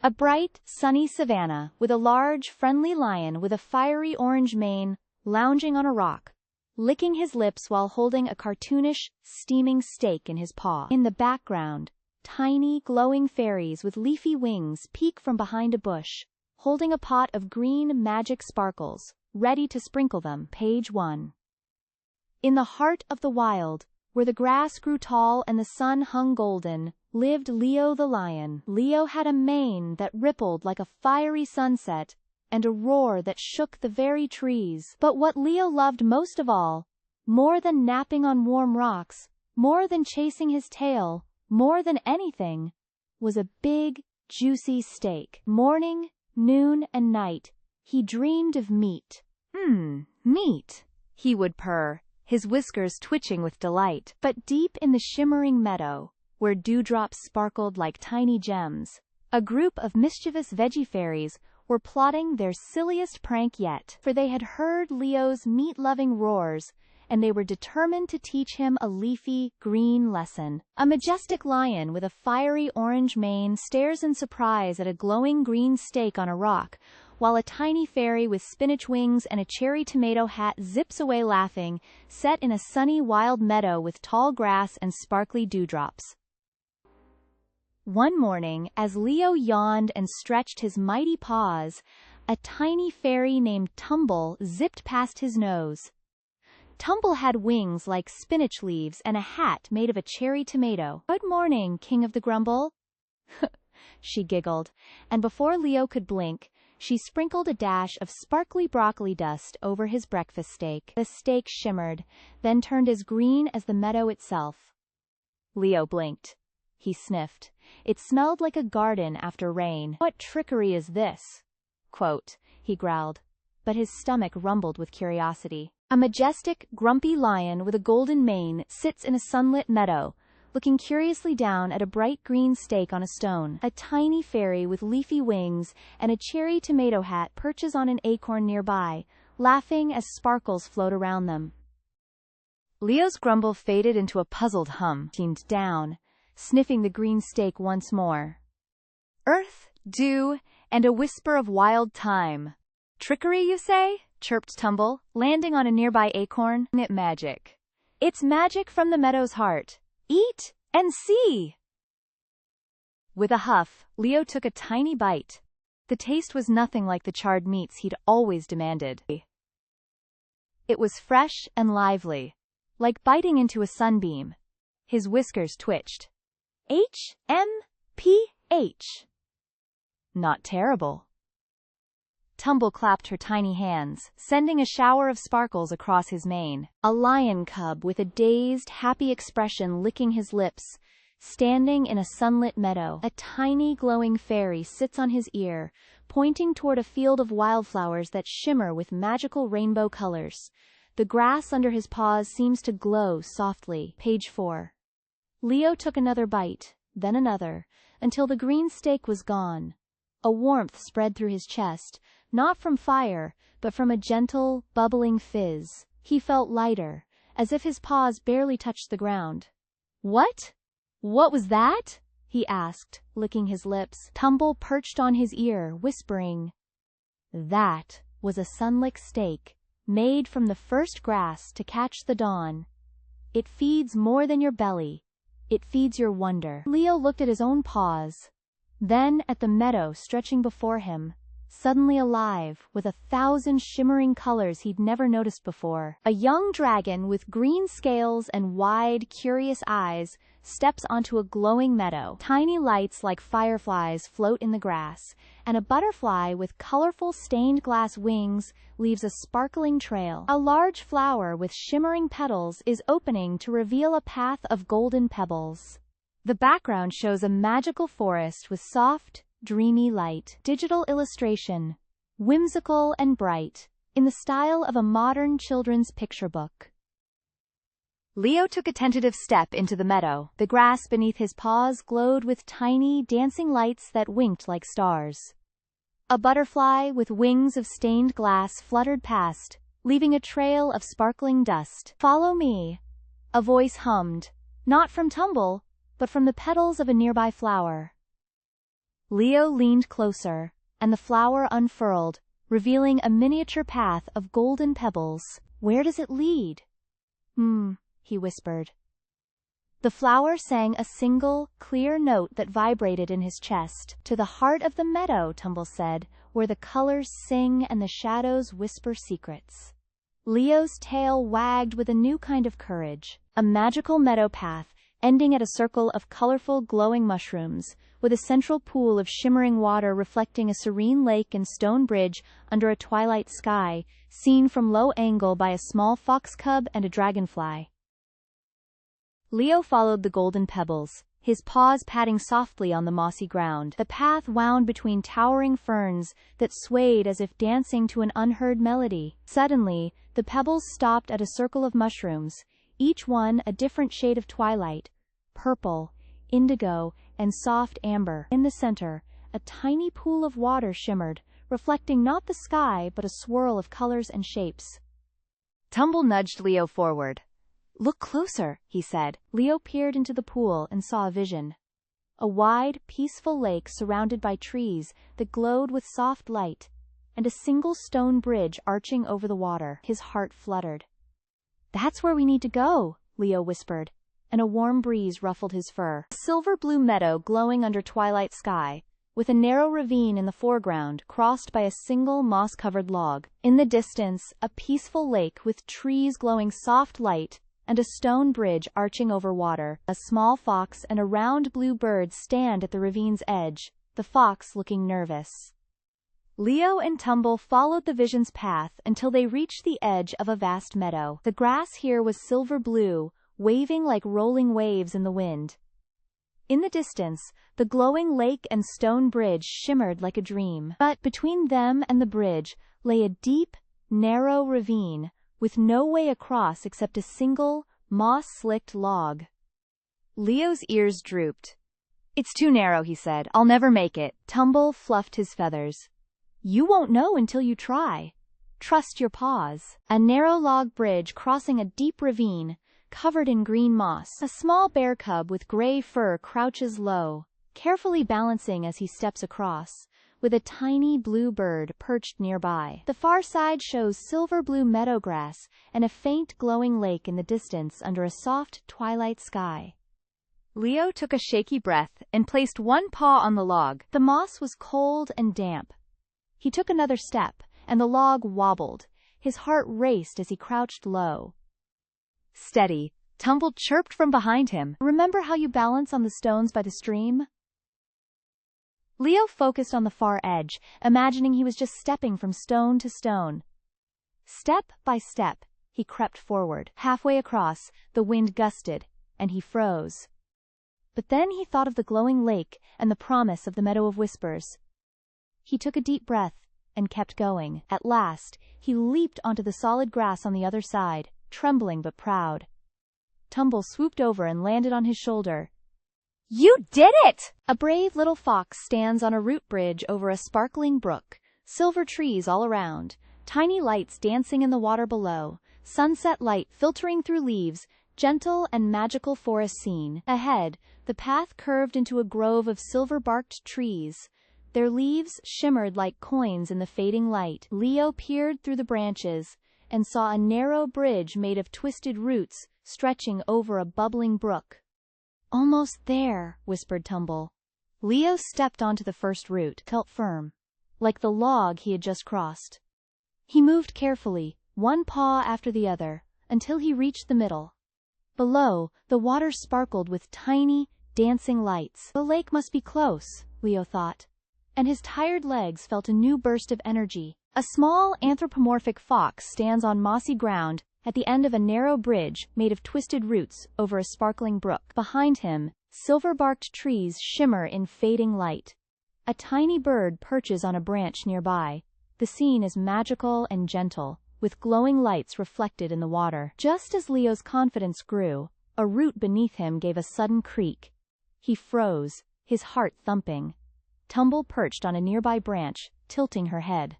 A bright, sunny savanna, with a large, friendly lion with a fiery orange mane, lounging on a rock, licking his lips while holding a cartoonish, steaming steak in his paw. In the background, tiny, glowing fairies with leafy wings peek from behind a bush, holding a pot of green magic sparkles, ready to sprinkle them. Page 1. In the heart of the wild, where the grass grew tall and the sun hung golden, lived Leo the lion. Leo had a mane that rippled like a fiery sunset, and a roar that shook the very trees. But what Leo loved most of all, more than napping on warm rocks, more than chasing his tail, more than anything, was a big, juicy steak. Morning, noon, and night, he dreamed of meat. Meat, he would purr, his whiskers twitching with delight. But deep in the shimmering meadow, where dewdrops sparkled like tiny gems, a group of mischievous veggie fairies were plotting their silliest prank yet. For they had heard Leo's meat-loving roars, and they were determined to teach him a leafy, green lesson. A majestic lion with a fiery orange mane stares in surprise at a glowing green steak on a rock, while a tiny fairy with spinach wings and a cherry tomato hat zips away laughing, set in a sunny wild meadow with tall grass and sparkly dewdrops. One morning, as Leo yawned and stretched his mighty paws, a tiny fairy named Tumble zipped past his nose. Tumble had wings like spinach leaves and a hat made of a cherry tomato. "Good morning, King of the Grumble," she giggled, and before Leo could blink, she sprinkled a dash of sparkly broccoli dust over his breakfast steak. The steak shimmered, then turned as green as the meadow itself. Leo blinked. He sniffed. It smelled like a garden after rain. "What trickery is this?" quote, he growled, but his stomach rumbled with curiosity. A majestic, grumpy lion with a golden mane sits in a sunlit meadow, looking curiously down at a bright green steak on a stone. A tiny fairy with leafy wings and a cherry tomato hat perches on an acorn nearby, laughing as sparkles float around them. Leo's grumble faded into a puzzled hum. Leaned down, sniffing the green steak once more. "Earth, dew, and a whisper of wild thyme. Trickery, you say?" chirped Tumble, landing on a nearby acorn. "It magic. It's magic from the meadow's heart. Eat and see!" With a huff, Leo took a tiny bite. The taste was nothing like the charred meats he'd always demanded. It was fresh and lively, like biting into a sunbeam. His whiskers twitched. "HMPH. Not terrible." Tumble clapped her tiny hands, sending a shower of sparkles across his mane. A lion cub with a dazed, happy expression licking his lips, standing in a sunlit meadow. A tiny glowing fairy sits on his ear, pointing toward a field of wildflowers that shimmer with magical rainbow colors. The grass under his paws seems to glow softly. Page 4. Leo took another bite, then another, until the green steak was gone. A warmth spread through his chest, not from fire, but from a gentle, bubbling fizz. He felt lighter, as if his paws barely touched the ground. What was that?" he asked, licking his lips. Tumble perched on his ear, whispering. "That was a sunlick steak, made from the first grass to catch the dawn. It feeds more than your belly. It feeds your wonder." Leo looked at his own paws, then at the meadow stretching before him, suddenly alive with 1,000 shimmering colors he'd never noticed before. A young dragon with green scales and wide, curious eyes steps onto a glowing meadow. Tiny lights like fireflies float in the grass, and a butterfly with colorful stained glass wings leaves a sparkling trail. A large flower with shimmering petals is opening to reveal a path of golden pebbles. The background shows a magical forest with soft, dreamy light. Digital illustration, whimsical and bright, in the style of a modern children's picture book. Leo took a tentative step into the meadow. The grass beneath his paws glowed with tiny, dancing lights that winked like stars. A butterfly with wings of stained glass fluttered past, leaving a trail of sparkling dust. "Follow me," a voice hummed, not from Tumble, but from the petals of a nearby flower. Leo leaned closer, and the flower unfurled, revealing a miniature path of golden pebbles. Where does it lead? He whispered. The flower sang a single, clear note that vibrated in his chest. To the heart of the meadow, Tumble said, where the colors sing and the shadows whisper secrets. Leo's tail wagged with a new kind of courage. A magical meadow path, ending at a circle of colorful, glowing mushrooms, with a central pool of shimmering water reflecting a serene lake and stone bridge under a twilight sky, seen from low angle by a small fox cub and a dragonfly. Leo followed the golden pebbles, his paws patting softly on the mossy ground. The path wound between towering ferns that swayed as if dancing to an unheard melody. Suddenly, the pebbles stopped at a circle of mushrooms, each one a different shade of twilight, purple, indigo, and soft amber. In the center, a tiny pool of water shimmered, reflecting not the sky but a swirl of colors and shapes. Tumble nudged Leo forward. Look closer, he said. Leo peered into the pool and saw a vision. A wide, peaceful lake surrounded by trees that glowed with soft light, and a single stone bridge arching over the water. His heart fluttered. That's where we need to go, Leo whispered, and a warm breeze ruffled his fur. A silver-blue meadow glowing under twilight sky, with a narrow ravine in the foreground crossed by a single moss-covered log. In the distance, a peaceful lake with trees glowing soft light and a stone bridge arching over water. A small fox and a round blue bird stand at the ravine's edge, the fox looking nervous. Leo and Tumble followed the vision's path until they reached the edge of a vast meadow. The grass here was silver-blue, waving like rolling waves in the wind. In the distance, the glowing lake and stone bridge shimmered like a dream. But between them and the bridge lay a deep, narrow ravine, with no way across except a single, moss-slicked log. Leo's ears drooped. It's too narrow, he said. I'll never make it. Tumble fluffed his feathers. You won't know until you try. Trust your paws. A narrow log bridge crossing a deep ravine, covered in green moss. A small bear cub with gray fur crouches low, carefully balancing as he steps across, with a tiny blue bird perched nearby. The far side shows silver-blue meadowgrass and a faint glowing lake in the distance under a soft twilight sky. Leo took a shaky breath and placed one paw on the log. The moss was cold and damp. He took another step, and the log wobbled. His heart raced as he crouched low. Steady, Tumble chirped from behind him. Remember how you balance on the stones by the stream? Leo focused on the far edge, imagining he was just stepping from stone to stone. Step by step, he crept forward. Halfway across, the wind gusted, and he froze. But then he thought of the glowing lake and the promise of the Meadow of Whispers. He took a deep breath and kept going. At last, he leaped onto the solid grass on the other side, trembling but proud. Tumble swooped over and landed on his shoulder. You did it! A brave little fox stands on a root bridge over a sparkling brook, silver trees all around, tiny lights dancing in the water below, sunset light filtering through leaves, gentle and magical forest scene. Ahead, the path curved into a grove of silver-barked trees. Their leaves shimmered like coins in the fading light. Leo peered through the branches and saw a narrow bridge made of twisted roots stretching over a bubbling brook. Almost there, whispered Tumble. Leo stepped onto the first root, felt firm, like the log he had just crossed. He moved carefully, one paw after the other, until he reached the middle. Below, the water sparkled with tiny, dancing lights. The lake must be close, Leo thought, and his tired legs felt a new burst of energy. A small anthropomorphic fox stands on mossy ground at the end of a narrow bridge made of twisted roots over a sparkling brook. Behind him, silver-barked trees shimmer in fading light. A tiny bird perches on a branch nearby. The scene is magical and gentle, with glowing lights reflected in the water. Just as Leo's confidence grew, a root beneath him gave a sudden creak. He froze, his heart thumping. Tumble perched on a nearby branch, tilting her head.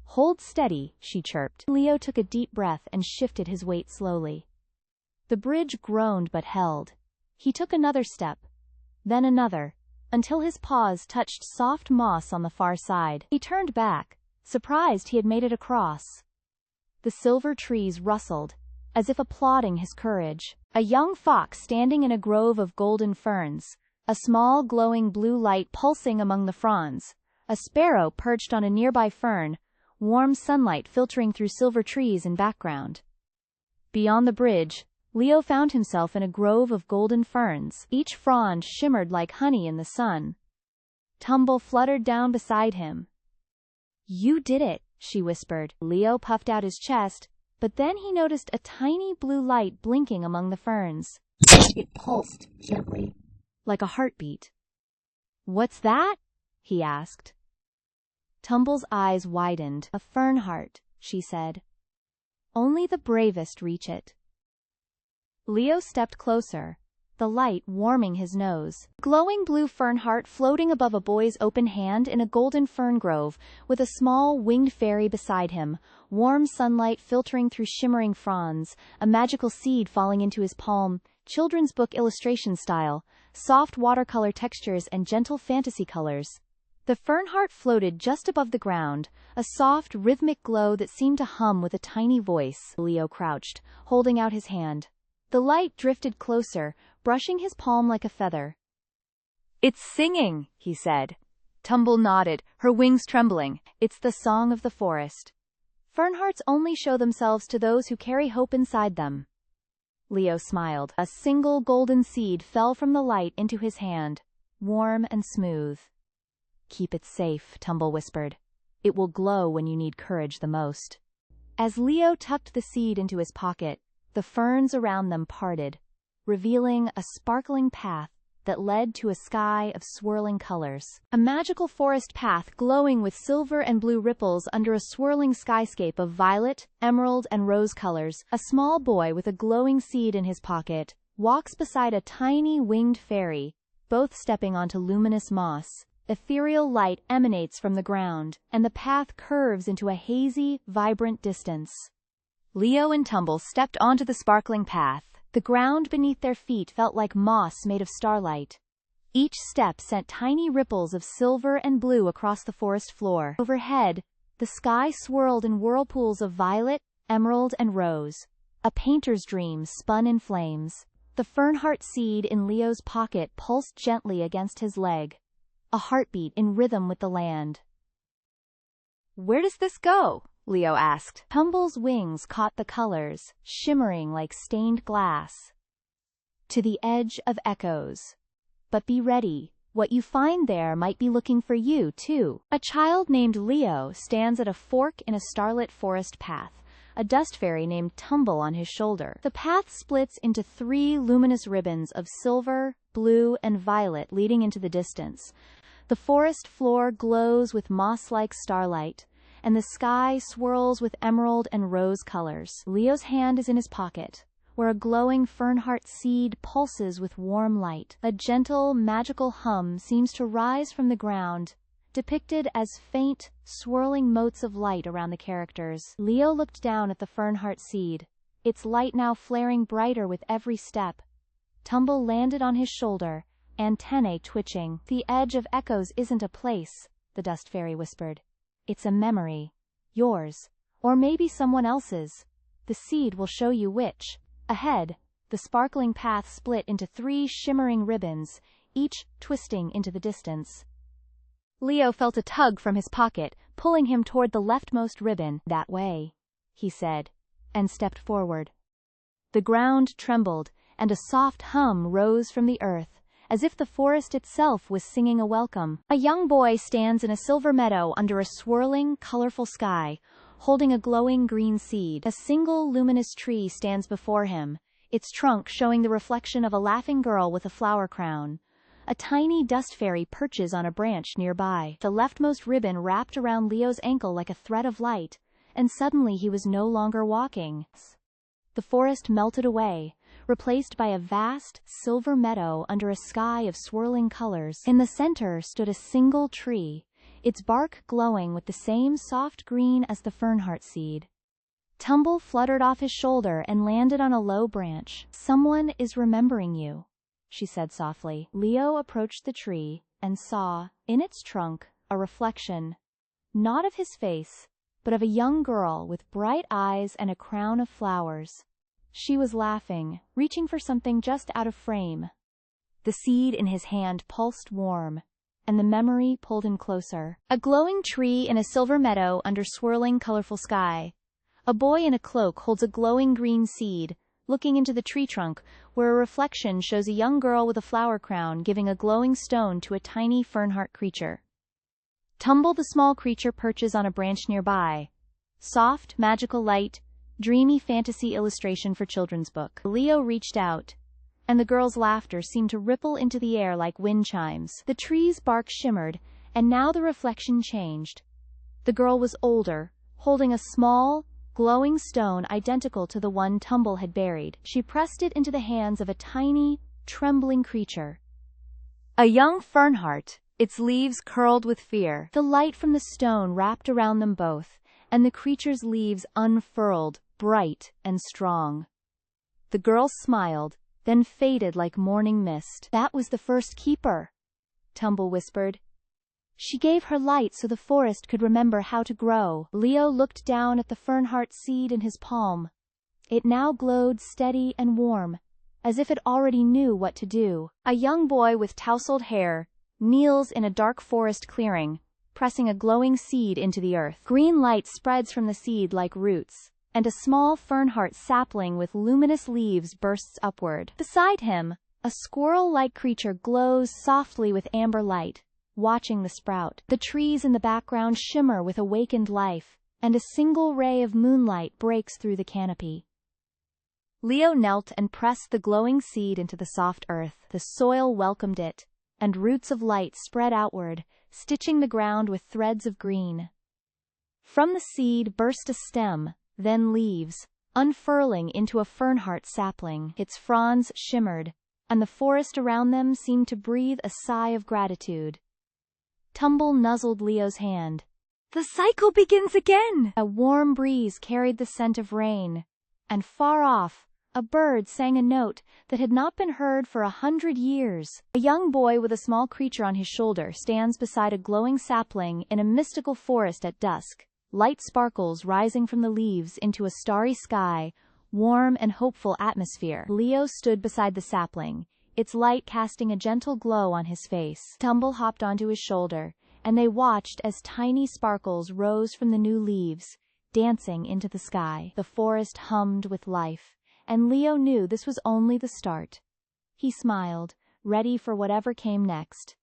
Hold steady, she chirped. Leo took a deep breath and shifted his weight slowly. The bridge groaned but held. He took another step, then another, until his paws touched soft moss on the far side. He turned back, surprised he had made it across. The silver trees rustled, as if applauding his courage. A young fox standing in a grove of golden ferns, a small glowing blue light pulsing among the fronds, a sparrow perched on a nearby fern, warm sunlight filtering through silver trees in background. Beyond the bridge, Leo found himself in a grove of golden ferns. Each frond shimmered like honey in the sun. Tumble fluttered down beside him. "You did it," she whispered. Leo puffed out his chest, but then he noticed a tiny blue light blinking among the ferns. It pulsed gently, like a heartbeat. "What's that?" he asked. Tumble's eyes widened. "A fern heart," she said. "Only the bravest reach it." Leo stepped closer, the light warming his nose. Glowing blue fern heart floating above a boy's open hand in a golden fern grove, with a small winged fairy beside him, warm sunlight filtering through shimmering fronds, a magical seed falling into his palm, children's book illustration style, soft watercolor textures and gentle fantasy colors. The fern heart floated just above the ground, a soft, rhythmic glow that seemed to hum with a tiny voice. Leo crouched, holding out his hand. The light drifted closer, brushing his palm like a feather. "It's singing," he said. Tumble nodded, her wings trembling. "It's the song of the forest. Fern hearts only show themselves to those who carry hope inside them." Leo smiled. A single golden seed fell from the light into his hand, warm and smooth. "Keep it safe," Tumble whispered. "It will glow when you need courage the most." As Leo tucked the seed into his pocket, the ferns around them parted, revealing a sparkling path that led to a sky of swirling colors. A magical forest path glowing with silver and blue ripples under a swirling skyscape of violet, emerald, and rose colors. A small boy with a glowing seed in his pocket walks beside a tiny winged fairy, both stepping onto luminous moss. Ethereal light emanates from the ground, and the path curves into a hazy, vibrant distance. Leo and Tumble stepped onto the sparkling path. The ground beneath their feet felt like moss made of starlight. Each step sent tiny ripples of silver and blue across the forest floor. Overhead, the sky swirled in whirlpools of violet, emerald, and rose. A painter's dream spun in flames. The fernheart seed in Leo's pocket pulsed gently against his leg, a heartbeat in rhythm with the land. "Where does this go?" Leo asked. Tumble's wings caught the colors, shimmering like stained glass. "To the edge of echoes. But be ready, what you find there might be looking for you, too." A child named Leo stands at a fork in a starlit forest path, a dust fairy named Tumble on his shoulder. The path splits into 3 luminous ribbons of silver, blue, and violet leading into the distance. The forest floor glows with moss-like starlight, and the sky swirls with emerald and rose colors. Leo's hand is in his pocket, where a glowing fernheart seed pulses with warm light. A gentle, magical hum seems to rise from the ground, depicted as faint, swirling motes of light around the characters. Leo looked down at the fernheart seed, its light now flaring brighter with every step. Tumble landed on his shoulder, antennae twitching. "The edge of echoes isn't a place," the dust fairy whispered. "It's a memory. Yours. Or maybe someone else's. The seed will show you which." Ahead, the sparkling path split into 3 shimmering ribbons, each twisting into the distance. Leo felt a tug from his pocket, pulling him toward the leftmost ribbon. "That way," he said, and stepped forward. The ground trembled, and a soft hum rose from the earth, as if the forest itself was singing a welcome. A young boy stands in a silver meadow under a swirling, colorful sky, holding a glowing green seed. A single luminous tree stands before him, its trunk showing the reflection of a laughing girl with a flower crown. A tiny dust fairy perches on a branch nearby. The leftmost ribbon wrapped around Leo's ankle like a thread of light, and suddenly he was no longer walking. The forest melted away, replaced by a vast, silver meadow under a sky of swirling colors. In the center stood a single tree, its bark glowing with the same soft green as the fernheart seed. Tumble fluttered off his shoulder and landed on a low branch. "Someone is remembering you," she said softly. Leo approached the tree, and saw, in its trunk, a reflection, not of his face, but of a young girl with bright eyes and a crown of flowers. She was laughing, reaching for something just out of frame. The seed in his hand pulsed warm, and the memory pulled him closer. A glowing tree in a silver meadow under swirling colorful sky. A boy in a cloak holds a glowing green seed, looking into the tree trunk, where a reflection shows a young girl with a flower crown giving a glowing stone to a tiny fernheart creature. Tumble the small creature perches on a branch nearby. Soft, magical light, dreamy fantasy illustration for children's book. Leo reached out, and the girl's laughter seemed to ripple into the air like wind chimes. The tree's bark shimmered, and now the reflection changed. The girl was older, holding a small, glowing stone identical to the one Tumble had buried. She pressed it into the hands of a tiny, trembling creature. A young fernheart, its leaves curled with fear. The light from the stone wrapped around them both, and the creature's leaves unfurled, bright and strong. The girl smiled, then faded like morning mist. That was the first keeper, Tumble whispered. She gave her light so the forest could remember how to grow. Leo looked down at the fernheart seed in his palm. It now glowed steady and warm, as if it already knew what to do. A young boy with tousled hair kneels in a dark forest clearing, pressing a glowing seed into the earth. Green light spreads from the seed like roots, and a small fernheart sapling with luminous leaves bursts upward. Beside him, a squirrel-like creature glows softly with amber light, watching the sprout. The trees in the background shimmer with awakened life, and a single ray of moonlight breaks through the canopy. Leo knelt and pressed the glowing seed into the soft earth. The soil welcomed it, and roots of light spread outward, stitching the ground with threads of green. From the seed burst a stem, then leaves, unfurling into a fernheart sapling. Its fronds shimmered, and the forest around them seemed to breathe a sigh of gratitude. Tumble nuzzled Leo's hand. The cycle begins again! A warm breeze carried the scent of rain, and far off, a bird sang a note that had not been heard for 100 years. A young boy with a small creature on his shoulder stands beside a glowing sapling in a mystical forest at dusk, light sparkles rising from the leaves into a starry sky, warm and hopeful atmosphere. Leo stood beside the sapling, its light casting a gentle glow on his face. Tumble hopped onto his shoulder, and they watched as tiny sparkles rose from the new leaves, dancing into the sky. The forest hummed with life, and Leo knew this was only the start. He smiled, ready for whatever came next.